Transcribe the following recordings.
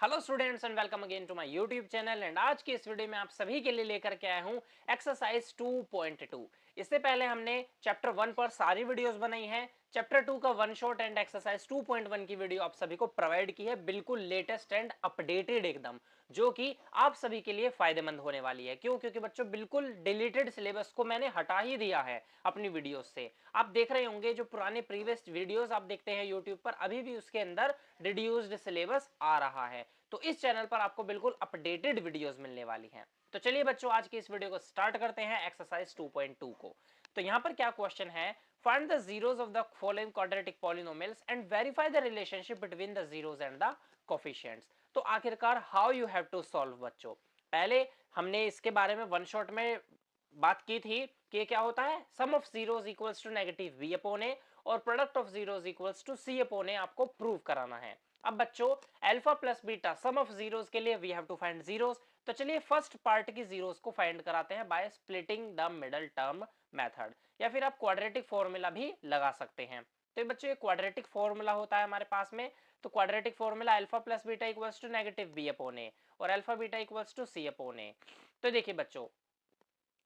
Hello students and welcome again to my YouTube channel. And आज की इस video में आप सभी के लिए लेकर के आया हूं एक्सरसाइज 2.2। इससे पहले हमने चैप्टर 1 पर सारी वीडियोस बनाई हैं। चैप्टर 2 का वन शॉट एंड एक्सरसाइज 2.1 की वीडियो आप सभी को प्रोवाइड की है, बिल्कुल लेटेस्ट एंड अपडेटेड एकदम, जो कि आप सभी के लिए फायदेमंद होने वाली है। क्यों? क्योंकि बच्चों बिल्कुल डिलीटेड सिलेबस को मैंने हटा ही दिया है अपनी वीडियोस से। आप देख रहे होंगे जो पुराने प्रीवियस वीडियोस आप देखते हैं यूट्यूब पर, अभी भी उसके अंदर रिड्यूस्ड सिलेबस आ रहा है। तो इस चैनल पर आपको बिल्कुल अपडेटेड वीडियोस मिलने वाली हैं। तो चलिए बच्चों, आज की इस वीडियो को स्टार्ट करते हैं एक्सरसाइज 2.2 को। तो यहां पर क्या क्वेश्चन है, find the zeros of the following quadratic polynomials and verify the relationship between the zeros and the coefficients. तो आखिरकार how you have to solve बच्चों। पहले हमने इसके बारे में वन शॉट में बात की थी कि क्या होता है, sum of zeros equals to negative B upon A और product of zeros equals to C upon A आपको प्रूव कराना है। अब बच्चों alpha plus beta sum of zeros के लिए we have to find zeros. तो चलिए फर्स्ट पार्ट की जीरोस को फाइंड कराते हैं by splitting the middle term method, या फिर आप क्वाड्रेटिक फॉर्मूला भी लगा सकते हैं। तो बच्चों ये क्वाड्रेटिक फॉर्मूला होता है हमारे पास में। तो quadratic formula alpha plus beta equals to negative B upon A और alpha beta equals to C upon A. तो देखिए बच्चों,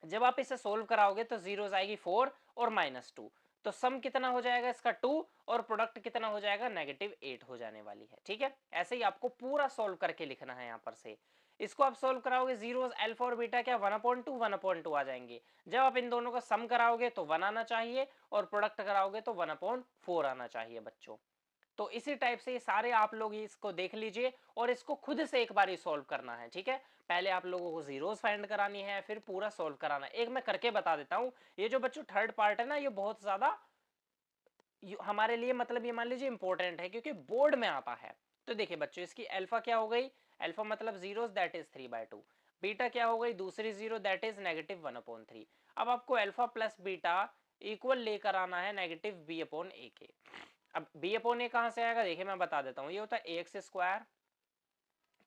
जब आप इसे सोल्व कराओगे तो जीरोस आएगी 4 और -2। तो सम कितना हो जाएगा इसका 2 और प्रोडक्ट कितना हो जाएगा -8 हो जाने वाली है। ठीक है, ऐसे ही आपको पूरा सोल्व करके लिखना है। यहां पर से इसको आप सोल्व कराओगे, जीरोस अल्फा और बीटा क्या 1/2 आ जाएंगे। जब आप इन दोनों का सम कराओगे तो 1 आना चाहिए और प्रोडक्ट कराओगे तो 1/4 आना चाहिए बच्चों। तो इसी टाइप से ये सारे आप लोग इसको देख लीजिए और इसको खुद से एक बार ही सॉल्व करना है। ठीक है, पहले आप लोगों को जीरोस फाइंड करानी है, फिर पूरा सॉल्व कराना है। एक मैं करके बता देता हूं, ये जो बच्चों थर्ड पार्ट है ना, ये बहुत ज्यादा हमारे लिए मतलब ये मान लीजिए इंपॉर्टेंट है क्योंकि बोर्ड में आता है। तो देखिए बच्चों, इसकी अल्फा क्या हो गई, अल्फा मतलब जीरोस दैट इज 3/2। बीटा क्या हो गई, दूसरी जीरो दैट इज -1/3। अब आपको अल्फा प्लस बीटा इक्वल लेकर आना है नेगेटिव बी अपॉन ए के। अब बी अपॉन ए कहां से आएगा, देखिए मैं बता देता हूं। ये होता है A x square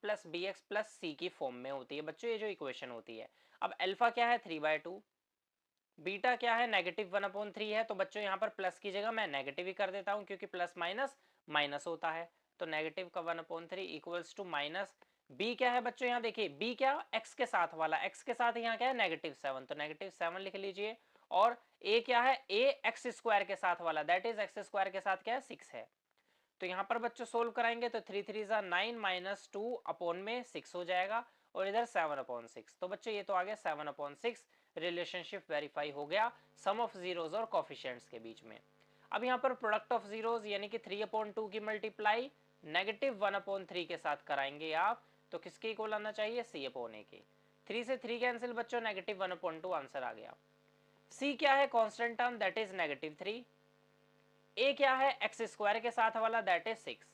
plus B x plus C की फॉर्म में होती है बच्चों ये जो इक्वेशन होती है। अब अल्फा क्या है 3/2, बीटा क्या है -1/3 है। तो बच्चों यहाँ पर प्लस की जगह मैं नेगेटिव ही कर देता हूँ क्योंकि प्लस माइनस माइनस होता है। तो नेगेटिव का 1/3 इक्वल्स टू माइनस बी क्या है बच्चों, यहाँ देखिए बी क्या, एक्स के साथ वाला, एक्स के साथ यहाँ क्या है -7, तो -7 लिख लीजिए। और ए क्या है, ए एक्स स्क्वायर के साथ वाला, दैट इज एक्स स्क्वायर के साथ क्या है 6 है। तो यहाँ पर बच्चों सोल्व कराएंगे तो 3 3 9 -2 अपॉन में 6 हो जाएगा और इधर 7/6। तो बच्चों ये तो आ गया 7/6। रिलेशनशिप वेरीफाई हो गया सम ऑफ जीरोस और कोफिशिएंट्स के बीच में। अब यहाँ पर प्रोडक्ट ऑफ जीरोस यानी कि 3/2 की मल्टीप्लाई -1/3 के साथ कराएंगे आप, तो किसके इक्वल आना चाहिए, सी अपॉन ए के। 3 से 3 कैंसिल बच्चों, -1/2 आंसर आ गया। सी क्या है, कांस्टेंट टर्म दैट इज -3। ए क्या है, एक्स स्क्वायर के साथ वाला दैट इज 6।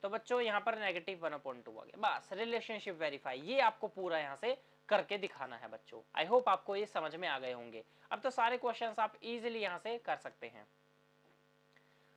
तो बच्चों यहाँ पर -1/2 आ गया। बस रिलेशनशिप वेरीफाई, ये आपको पूरा यहाँ से करके दिखाना है बच्चों। आई होप आपको ये समझ में आ गए होंगे। अब तो सारे क्वेश्चंस आप इजीली यहाँ से कर सकते हैं।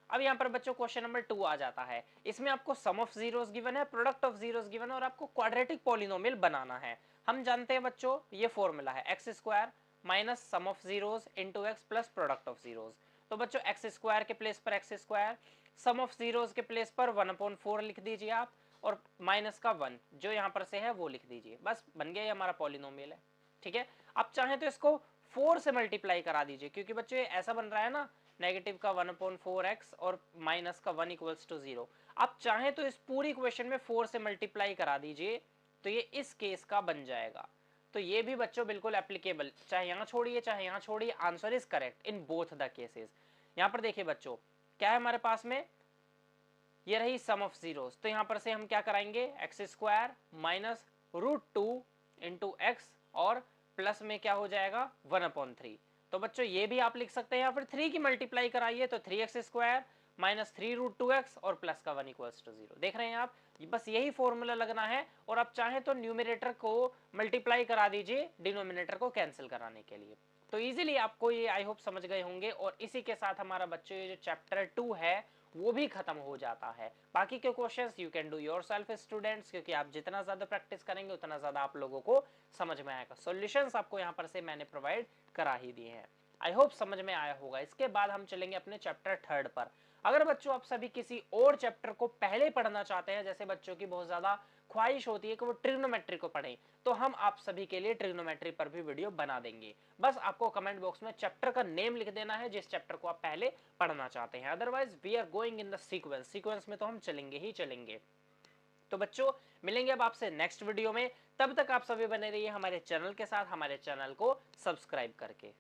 अब यहाँ पर बच्चों क्वेश्चन नंबर 2 आ जाता है। इसमें आपको सम ऑफ जीरोस गिवन है, प्रोडक्ट ऑफ जीरोस गिवन है और आपको क्वाड्रेटिक पॉलिनोमियल बनाना है। हम जानते हैं बच्चों ये फॉर्मूला है x square minus sum of zeros into x plus product of zeros. तो बच्चों एक्स स्क्वायर के प्लेस पर x square, sum of zeros के प्लेस पर 1/4 लिख दीजिए आप, और माइनस का 1 जो यहाँ पर से है वो लिख दीजिए। बस बन गया, ये हमारा पॉलिनोमियल है। ठीक है, आप चाहें तो इसको 4 से मल्टीप्लाई करा दीजिए क्योंकि बच्चों ये ऐसा बन रहा है ना, नेगेटिव का 1/4x और माइनस का 1 इक्वल्स टू 0। आप चाहें तो इस पूरी इक्वेशन में 4 से मल्टीप्लाई करा दीजिए, तो ये इस केस का बन जाएगा। तो ये भी बच्चों बिल्कुल एप्लीकेबल, चाहे यहाँ छोड़िए चाहे यहाँ छोड़िए, answer is correct in both the cases. यहाँ पर देखिए बच्चों क्या है हमारे पास में, ये रही सम ऑफ जीरोस। तो यहाँ पर से हम क्या कराएंगे, x square minus √2 into x और प्लस में क्या हो जाएगा 1/3। तो बच्चों ये भी आप लिख सकते हैं, या फिर 3 की मल्टीप्लाई कराइए तो 3x स्क्वायर माइनस 3√2x और प्लस का 1 इक्वल्स टू 0। देख रहे हैं आप, बस यही फॉर्मूला लगना है। और आप चाहें तो न्यूमिनेटर को मल्टीप्लाई करा दीजिए डिनोमिनेटर को कैंसिल कराने के लिए। तो इजीली आपको ये आई होप समझ गए होंगे। और इसी के साथ हमारा बच्चों ये जो चैप्टर 2 है वो भी खत्म हो जाता है। बाकी के questions you can do yourself students, क्योंकि आप जितना ज्यादा प्रैक्टिस करेंगे उतना ज्यादा आप लोगों को समझ में आएगा। सॉल्यूशंस आपको यहाँ पर से मैंने प्रोवाइड करा ही दिए हैं। आई होप समझ में आया होगा। इसके बाद हम चलेंगे अपने चैप्टर 3 पर। अगर बच्चों आप सभी किसी और चैप्टर को पहले पढ़ना चाहते हैं, जैसे बच्चों की बहुत ज्यादा ख्वाहिश होती है कि वो ट्रिग्नोमेट्री को पढ़ें, तो हम आप सभी के लिए ट्रिग्नोमेट्री पर भी वीडियो बना देंगे। बस आपको कमेंट बॉक्स में चैप्टर का नेम लिख देना है जिस चैप्टर को आप पहले पढ़ना चाहते हैं। Otherwise we are going in the sequence में तो हम चलेंगे ही चलेंगे। तो बच्चों मिलेंगे अब आपसे नेक्स्ट वीडियो में, तब तक आप सभी बने रहिए हमारे चैनल के साथ, हमारे चैनल को सब्सक्राइब करके।